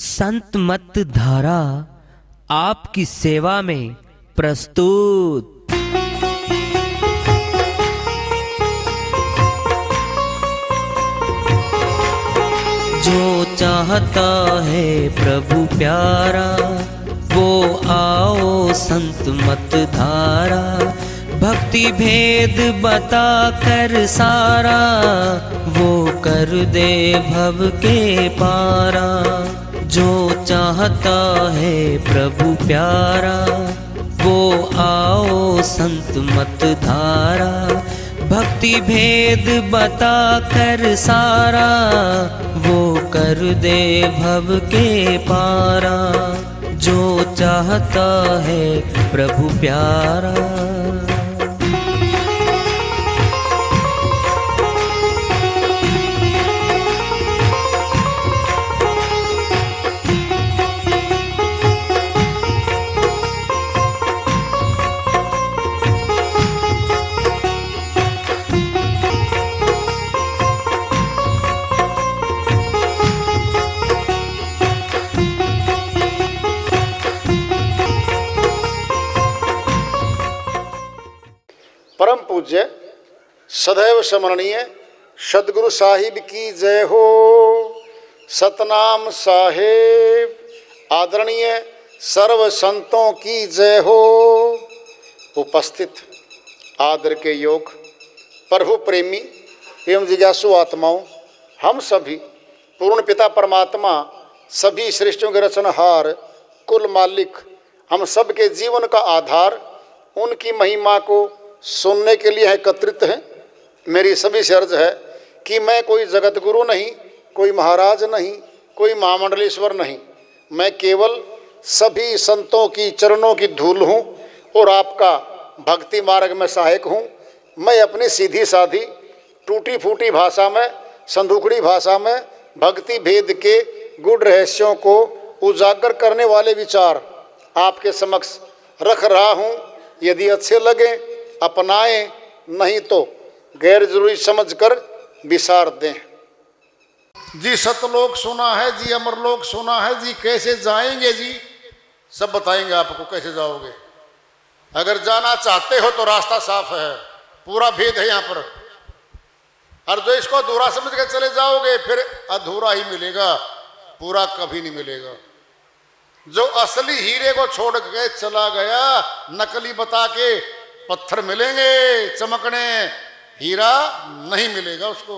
संत मत धारा आपकी सेवा में प्रस्तुत। जो चाहता है प्रभु प्यारा वो आओ संत मत धारा। भक्ति भेद बता कर सारा वो कर दे भव के पारा। जो चाहता है प्रभु प्यारा वो आओ संत मत धारा। भक्ति भेद बता कर सारा वो कर दे भव के पारा। जो चाहता है प्रभु प्यारा। परम पूज्य सदैव स्मरणीय सदगुरु साहिब की जय हो। सतनाम साहेब आदरणीय सर्व संतों की जय हो। उपस्थित आदर के योग प्रभु प्रेमी एवं जिज्ञासु आत्माओं, हम सभी पूर्ण पिता परमात्मा सभी सृष्टियों के रचनहार कुल मालिक हम सब के जीवन का आधार उनकी महिमा को सुनने के लिए एकत्रित हैं। मेरी सभी से अर्ज है कि मैं कोई जगत गुरु नहीं, कोई महाराज नहीं, कोई महामंडलेश्वर नहीं। मैं केवल सभी संतों की चरणों की धूल हूँ और आपका भक्ति मार्ग में सहायक हूँ। मैं अपनी सीधी साधी टूटी फूटी भाषा में, संदूकड़ी भाषा में भक्ति भेद के गुड़ रहस्यों को उजागर करने वाले विचार आपके समक्ष रख रहा हूँ। यदि अच्छे लगे अपनाएं, नहीं तो गैर जरूरी समझकर विसार दें। जी सतलोक सुना है जी, अमरलोक सुना है जी, कैसे जाएंगे जी? सब बताएंगे आपको कैसे जाओगे। अगर जाना चाहते हो तो रास्ता साफ है, पूरा भेद है यहाँ पर। और जो इसको अधूरा समझ के चले जाओगे फिर अधूरा ही मिलेगा, पूरा कभी नहीं मिलेगा। जो असली हीरे को छोड़ के चला गया नकली बता के पत्थर मिलेंगे चमकने, हीरा नहीं मिलेगा, उसको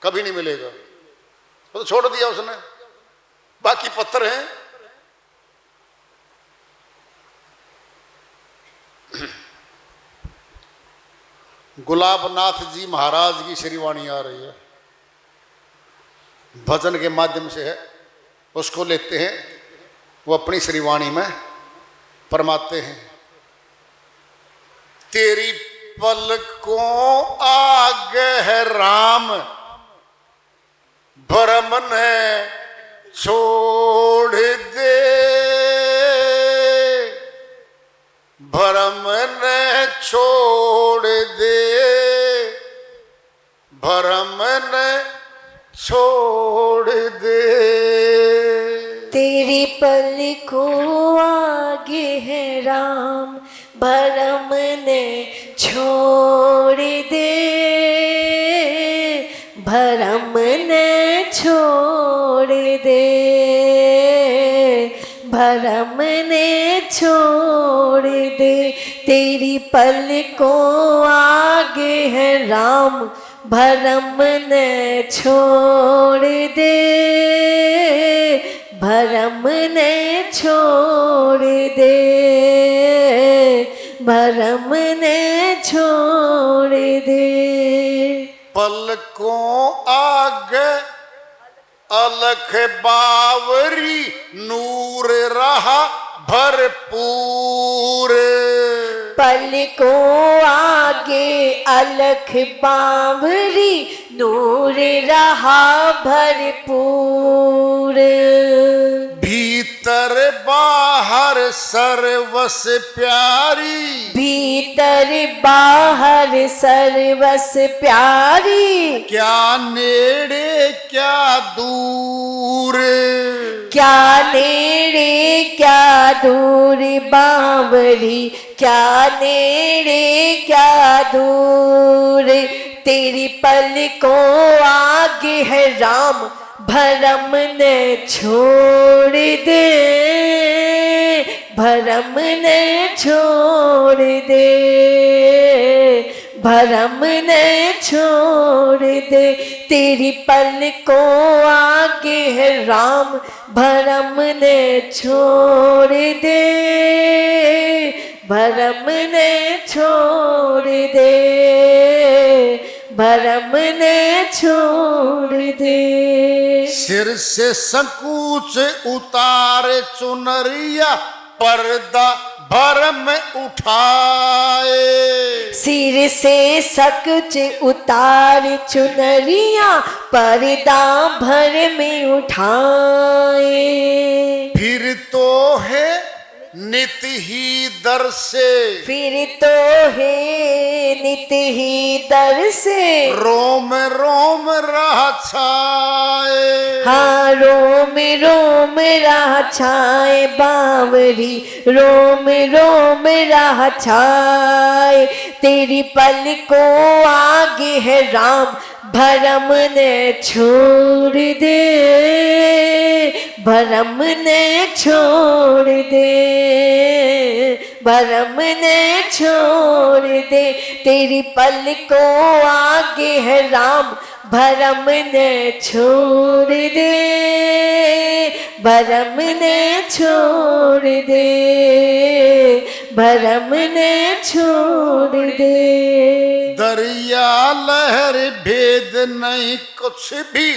कभी नहीं मिलेगा। वो तो छोड़ दिया उसने, बाकी पत्थर हैं। गुलाबनाथ जी महाराज की श्रीवाणी आ रही है, भजन के माध्यम से है, उसको लेते हैं। वो अपनी श्रीवाणी में फरमाते हैं, तेरी पलकों आगे है राम भरम ने छोड़ दे, भरम ने छोड़ दे, भरम ने छोड़ दे। तेरी पलकों आगे है राम भरम ने छोड़ दे, भरम ने छोड़ दे, भरम ने छोड़ दे। तेरी पलकों आगे है राम भरम ने छोड़ दे, भरम ने छोड़ दे, भरम ने छोड़ दे। पलकों आगे अलख बावरी नूर रहा भरपूर, पलकों आगे अलख बावरी नूर रहा भरपूर। भीतर बाहर सर्वस प्यारी, भीतर बाहर सर्वस प्यारी। क्या नेड़े क्या दूर, क्या नेड़े क्या दूर बावरी, क्या नेड़े क्या दूर, तेरी पलकों आगे है राम, भरम न छोड़ दे, भरम न छोड़ दे, भरम न छोड़ दे, तेरी पलकों आगे है राम, भरम न छोड़ दे, भरम न छोड़ दे, भरम न छोड़ दे। सिर से संकूच उतारे चुनरिया, पर्दा भरम उठाए, सिर से सकच उतार चुनरिया, पर्दा भर में उठाए, फिर तो है नित ही दर से, फिर तो है नित ही दर से, रोम रोम राह छाए, हाँ रोम रोम राह छाए बावरी, रोम रोम राह छाए, तेरी पलकों आगे है राम, भरम न छोड़ दे, भरम न छोड़ दे, भरम न छोड़ दे, तेरी पलकों आगे है राम, भरम न छोड़ दे, भरम न छोड़ दे, भरम न छोड़ दे। दरिया लहर भेद नहीं कुछ भी,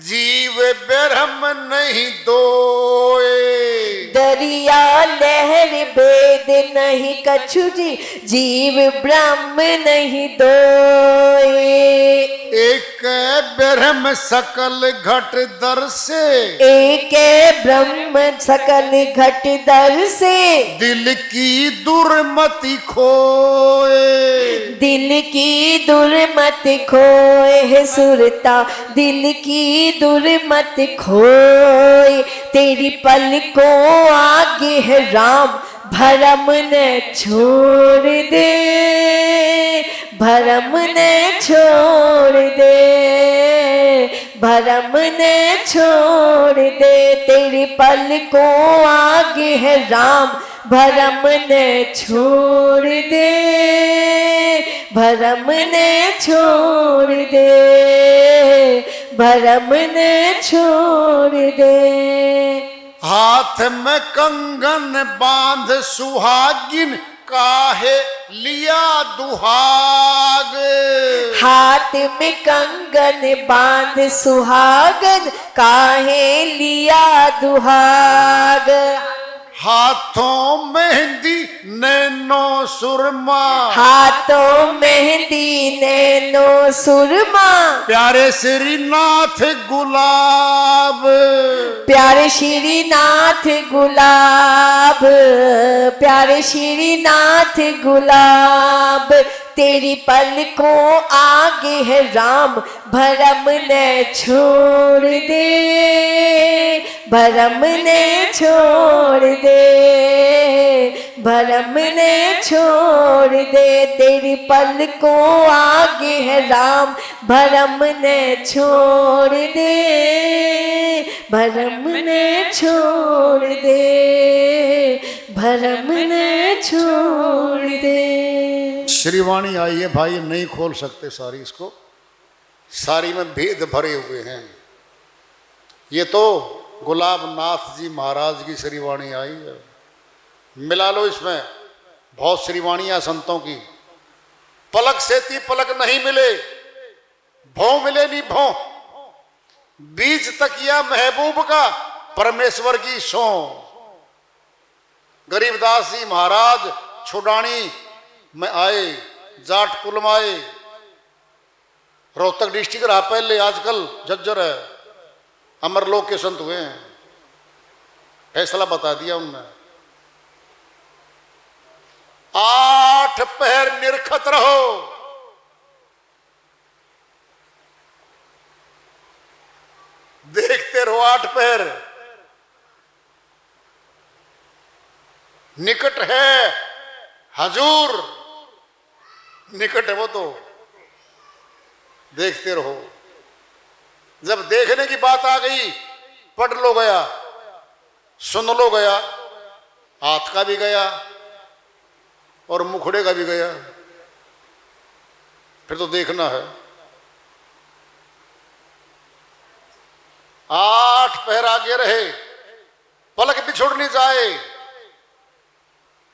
जीव ब्रह्म नहीं दोए, दरिया लहर भेद नहीं कछु जी, जीव ब्रह्म नहीं दोए, एक ब्रह्म सकल घट दर से, एक ब्रह्म सकल घट दर से, दिल की दुर्मति खोए, दिल की दुर्मत खोए है सुरता, दिल की दुर्मत खोए, तेरी पलकों आगे है राम, भरम न छोड़ दे, भरम न छोड़ दे, भरम न छोड़ दे, तेरी पलकों आगे है राम, भरम न छोड़ दे, भरम न छोड़ दे, भरम न छोड़ दे। हाथ में कंगन बांध सुहागिन, काहे लिया दुहाग, हाथ में कंगन बांध सुहागन, काहे लिया दुहाग, हाथों मेहंदी नैनो सुरमा, हाथों मेहंदी नैनो सुरमा, प्यारे श्रीनाथ गुलाब, प्यारे श्रीनाथ गुलाब, प्यारे श्रीनाथ गुलाब, तेरी पलकों आगे है राम, भरम न छोड़ दे, भरम न छोड़ दे, भरम न छोड़ दे, तेरी पलकों आगे है राम, भरम न छोड़ दे, भरम न छोड़ दे, भरम न छोड़ दे। श्रीवाणी आई है भाई, नहीं खोल सकते सारी, इसको सारी में भेद भरे हुए हैं। ये तो गुलाब नाथ जी महाराज की श्रीवाणी आई है, मिला लो इसमें बहुत श्रीवाणियां संतों की। पलक सेती पलक नहीं मिले, भों मिले नहीं भों, बीच तकिया महबूब का परमेश्वर की सो। गरीबदास जी महाराज छुडानी में आए, जाट कुल में आए, रोहतक डिस्ट्रिक्ट रहा पहले, आजकल झज्जर है, अमरलोक के संत हुए हैं। फैसला बता दिया उनने, 8 पहर निरखत रहो, रहो 8 पहर। निकट है हजूर, निकट है वो तो देखते रहो। जब देखने की बात आ गई, पढ़ लो गया, सुन लो गया, हाथ का भी गया और मुखड़े का भी गया, फिर तो देखना है। 8 पहर आगे रहे, पलक भी छोड़ नहीं जाए,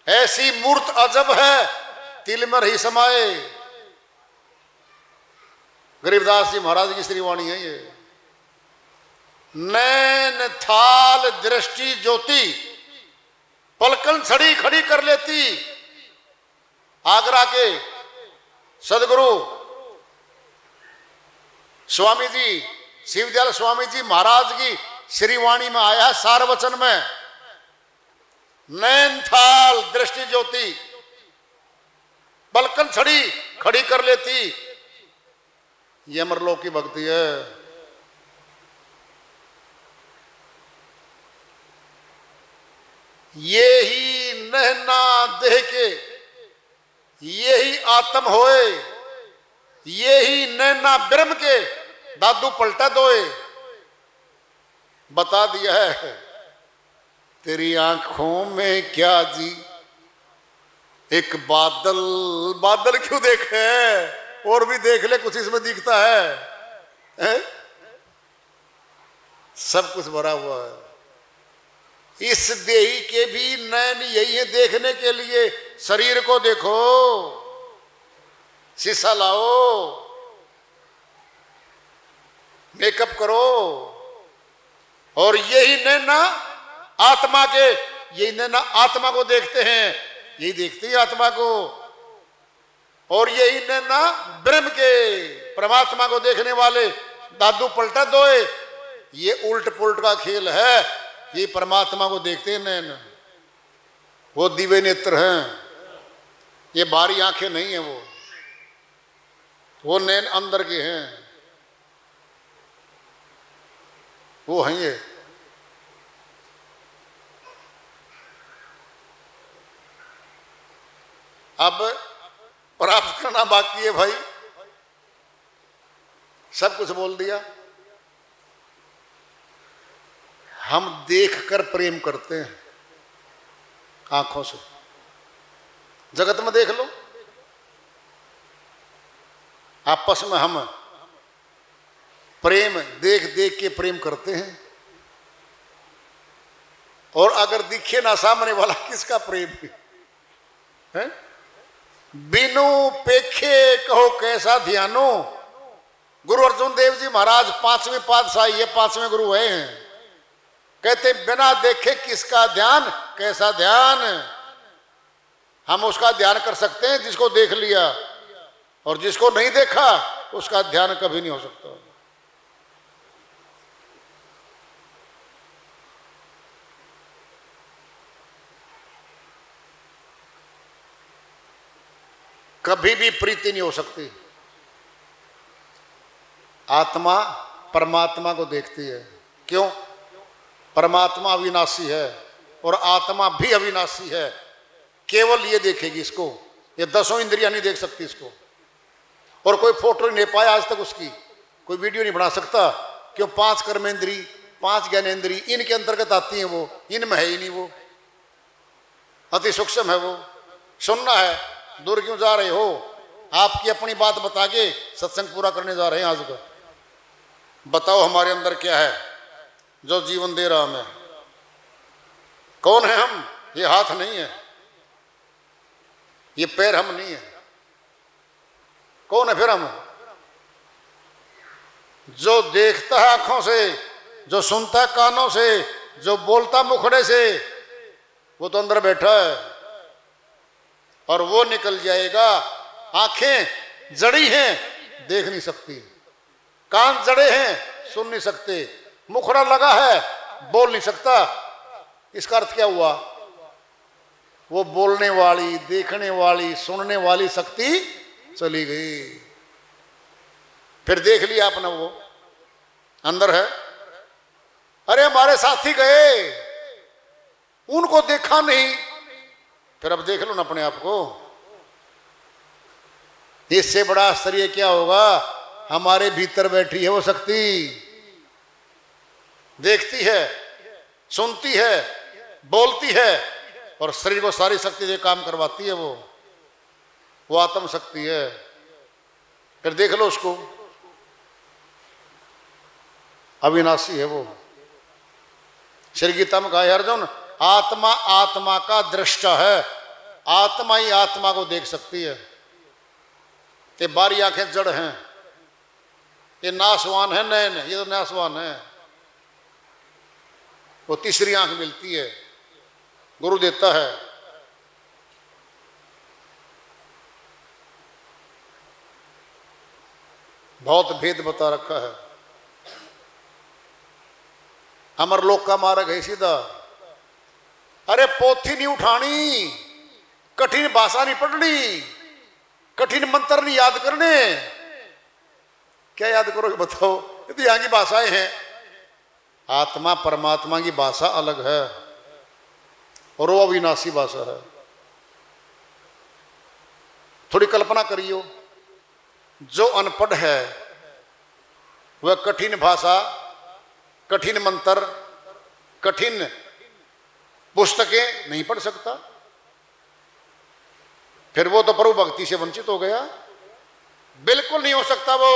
ऐसी मूर्त अजब है तिल में रही समाए। गरीबदास जी महाराज की श्री वाणी है ये। नैन थाल दृष्टि ज्योति, पलकन छड़ी खड़ी कर लेती। आगरा के सदगुरु स्वामी जी शिवदयाल स्वामी जी महाराज की श्रीवाणी में आया सार वचन में, नैन थाल दृष्टि ज्योति, पलकन छड़ी खड़ी कर लेती। ये अमरलोक की भक्ति है। ये ही नहना देह के, ये ही आत्म होए, ये ही नैना ब्रह्म के दादू पलटा दोए। बता दिया है तेरी आंखों में क्या जी, एक बादल, बादल क्यों देखे और भी देख ले कुछ इसमें दिखता है? सब कुछ भरा हुआ है। इस देही के भी नैन यही है देखने के लिए। शरीर को देखो, शीशा लाओ, मेकअप करो, और यही नैना आत्मा के, यही नैना आत्मा को देखते हैं, यही देखते हैं आत्मा को। और यही नैना ब्रह्म के परमात्मा को देखने वाले दादू पलटा दोए। ये उल्ट पुल्ट का खेल है। ये परमात्मा को देखते हैं नैन, वो दिव्य नेत्र हैं, ये बाहरी आंखें नहीं है, वो नैन अंदर के हैं, वो हैं ये। अब प्राप्त करना बाकी है भाई। सब कुछ बोल दिया। हम देखकर प्रेम करते हैं आंखों से। जगत में देख लो, आपस में हम प्रेम देख देख के प्रेम करते हैं। और अगर दिखे ना सामने वाला, किसका प्रेम है? बिनु पेखे कहो कैसा ध्यानो। गुरु अर्जुन देव जी महाराज 5वें पातशाह, ये 5वें गुरु हैं। कहते बिना देखे किसका ध्यान, कैसा ध्यान। हम उसका ध्यान कर सकते हैं जिसको देख लिया, और जिसको नहीं देखा उसका ध्यान कभी नहीं हो सकता। कभी भी प्रीति नहीं हो सकती। आत्मा परमात्मा को देखती है। क्यों? परमात्मा अविनाशी है और आत्मा भी अविनाशी है। केवल ये देखेगी इसको, ये 10 इंद्रियां नहीं देख सकती इसको। और कोई फोटो नहीं ले पाया आज तक उसकी, कोई वीडियो नहीं बना सकता। क्यों? 5 कर्मेंद्री, 5 ज्ञानेंद्री इनके अंतर्गत आती हैं, वो इनमें है ही नहीं। वो अति सूक्ष्म है। वो सुनना है, दूर क्यों जा रहे हो? आपकी अपनी बात बता के सत्संग पूरा करने जा रहे हैं आज का। बताओ हमारे अंदर क्या है जो जीवन दे रहा हमें? कौन है हम? ये हाथ नहीं है, ये पैर हम नहीं है। कौन है फिर हम? जो देखता है आंखों से, जो सुनता है कानों से, जो बोलता मुखड़े से, वो तो अंदर बैठा है और वो निकल जाएगा। आंखें जड़ी हैं, देख नहीं सकती। कान जड़े हैं, सुन नहीं सकते। मुखड़ा लगा है, बोल नहीं सकता। इसका अर्थ क्या हुआ? वो बोलने वाली, देखने वाली, सुनने वाली शक्ति चली गई। फिर देख लिया आपने, वो अंदर है। अरे हमारे साथी गए, उनको देखा नहीं। फिर अब देख लो ना अपने आप को। इससे बड़ा आश्चर्य क्या होगा, हमारे भीतर बैठी है वो शक्ति, देखती है, सुनती है, बोलती है और शरीर को सारी शक्ति दे काम करवाती है। वो आत्म शक्ति है। फिर देख लो उसको, अविनाशी है वो। श्री गीता में कहा है अर्जुन, आत्मा आत्मा का दृष्टा है, आत्मा ही आत्मा को देख सकती है। ये बारी आंखें जड़ हैं, ये नाशवान है नयन, ये तो नाशवान है। वो तीसरी आंख मिलती है, गुरु देता है। बहुत भेद बता रखा है। अमरलोक का मार्ग है सीधा। अरे पोथी नहीं उठानी, कठिन भाषा नहीं पढ़नी, कठिन मंत्र नहीं याद करने। क्या याद करोगे बताओ, ये तो यहाँ की भाषाएं हैं। आत्मा परमात्मा की भाषा अलग है और वो अविनाशी भाषा है। थोड़ी कल्पना करियो, जो अनपढ़ है वह कठिन भाषा, कठिन मंत्र, कठिन पुस्तकें नहीं पढ़ सकता। फिर वो तो प्रभु भक्ति से वंचित हो गया, बिल्कुल नहीं हो सकता वो।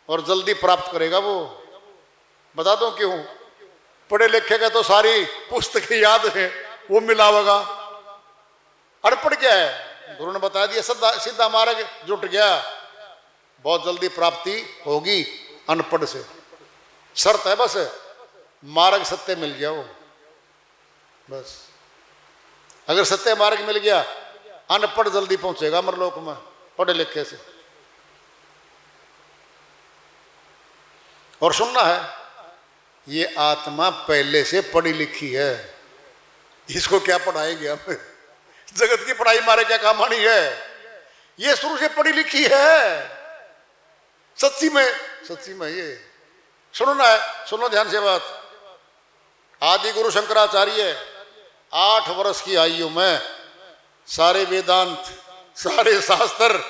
और जल्दी प्राप्त करेगा वो। बता दो क्यों? पढ़े लिखे का तो सारी पुस्तकें याद है, वो मिलावेगा। अनपढ़ क्या है, गुरु ने बता दिया, सीधा मार्ग जुट गया, बहुत जल्दी प्राप्ति होगी अनपढ़ से। शर्त है बस मार्ग सत्य मिल गया हो, बस। अगर सत्य मार्ग मिल गया, अनपढ़ जल्दी पहुंचेगा अमरलोक में पढ़े लिखे से। और सुनना है, ये आत्मा पहले से पढ़ी लिखी है, इसको क्या पढ़ाएंगे हम? जगत की पढ़ाई मारे क्या काम आनी है? ये शुरू से पढ़ी लिखी है, सच्ची में, सच्ची में। ये सुनो ना, सुनो ध्यान से बात। आदि गुरु शंकराचार्य 8 वर्ष की आयु में सारे वेदांत, सारे शास्त्र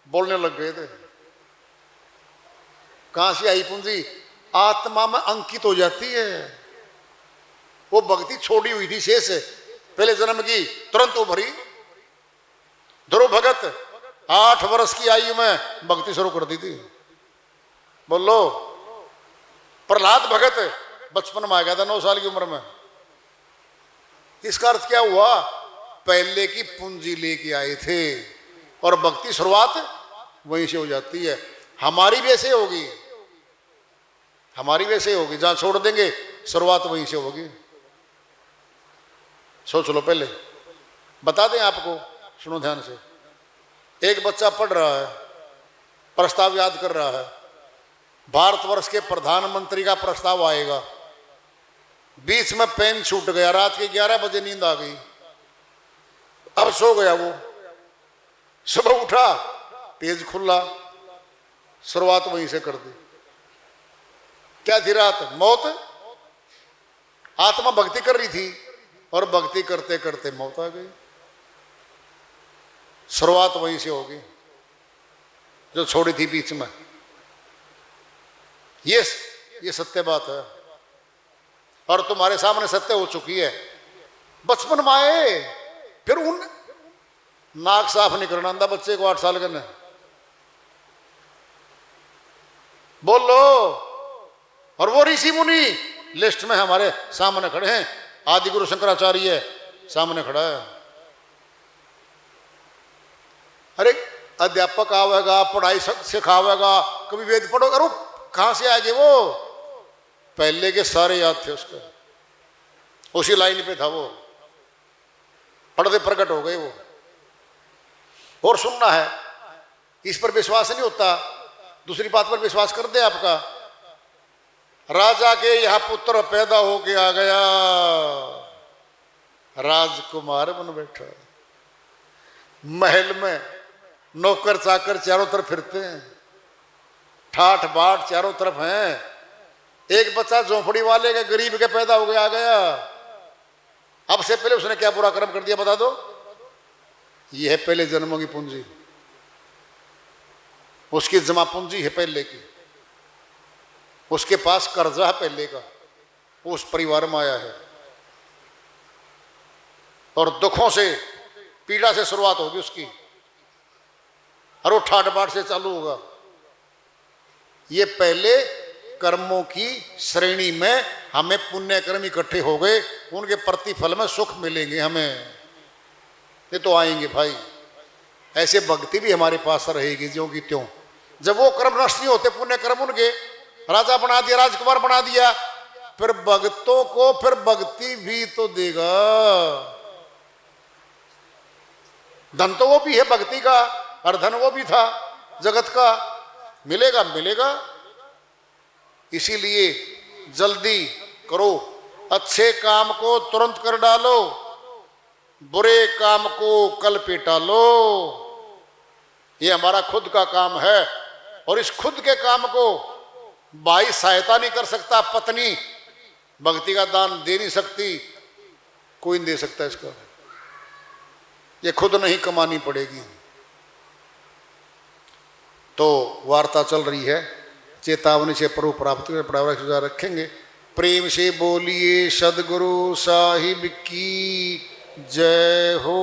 बोलने लग गए थे। कहां से आई पूंजी? आत्मा में अंकित हो जाती है। वो भक्ति छोड़ी हुई थी शेष, पहले जन्म की, तुरंत उभरी। ध्रुव भगत 8 वर्ष की आयु में भक्ति शुरू कर दी थी। बोलो। प्रहलाद भगत बचपन में आ गया था, 9 साल की उम्र में। इसका अर्थ क्या हुआ? पहले की पूंजी लेके आए थे और भक्ति शुरुआत वहीं से हो जाती है। हमारी भी ऐसे होगी, हमारी वैसे होगी, जहां छोड़ देंगे शुरुआत वहीं से होगी। सोच लो, पहले बता दें आपको, सुनो ध्यान से। एक बच्चा पढ़ रहा है, प्रस्ताव याद कर रहा है, भारतवर्ष के प्रधानमंत्री का प्रस्ताव आएगा, बीच में पेन छूट गया, रात के 11 बजे नींद आ गई, अब सो गया वो। सुबह उठा, पेज खुला, शुरुआत वहीं से कर दी। क्या थी रात? मौत। आत्मा भक्ति कर रही थी और भक्ति करते करते मौत आ गई। शुरुआत वहीं से होगी जो छोड़ी थी बीच में। ये सत्य बात है और तुम्हारे सामने सत्य हो चुकी है। बचपन में आए, फिर उन नाक साफ नहीं करना आंदा बच्चे को 8 साल का। बोलो। और वो ऋषि मुनि लिस्ट में हमारे सामने खड़े हैं। आदि गुरु शंकराचार्य सामने खड़ा है। अरे अध्यापक आवेगा, पढ़ाई सिखावेगा, कभी वेद पढ़ो। अरे कहां से आ गए वो? पहले के सारे याद थे उसके, उसी लाइन पे था वो, पढ़ते प्रकट हो गए वो। और सुनना है, इस पर विश्वास नहीं होता, दूसरी बात पर विश्वास कर दे आपका। राजा के यहां पुत्र पैदा होके आ गया, राजकुमार बन बैठा, महल में नौकर चाकर चारों तरफ फिरते हैं, ठाठ बाट चारों तरफ हैं, एक बच्चा झोंपड़ी वाले के गरीब के पैदा हो गया आ गया, अब से पहले उसने क्या बुरा कर्म कर दिया बता दो? यह है पहले जन्मों की पूंजी, उसकी जमा पूंजी है पहले की, उसके पास कर्जा है पहले का, उस परिवार में आया है और दुखों से पीड़ा से शुरुआत होगी उसकी और वो ठाट बाट से चालू होगा। ये पहले कर्मों की श्रेणी में हमें पुण्य कर्म इकट्ठे हो गए, उनके प्रतिफल में सुख मिलेंगे हमें, ये तो आएंगे भाई। ऐसे भक्ति भी हमारे पास रहेगी ज्यों की त्यों। जब वो कर्म नष्ट नहीं होते, पुण्य कर्म उनके राजा बना दिया, राजकुमार बना दिया, फिर भक्तों को फिर भक्ति भी तो देगा। धन तो वो भी है भक्ति का, और धन वो भी था जगत का, मिलेगा मिलेगा। इसीलिए जल्दी करो, अच्छे काम को तुरंत कर डालो, बुरे काम को कल पे टालो। ये हमारा खुद का काम है और इस खुद के काम को भाई सहायता नहीं कर सकता, पत्नी भक्ति का दान दे नहीं सकती, कोई नहीं दे सकता इसका, ये खुद नहीं कमानी पड़ेगी। तो वार्ता चल रही है, चेतावनी से प्रभु प्राप्त कर रखेंगे। प्रेम से बोलिए सदगुरु साहिब की जय हो।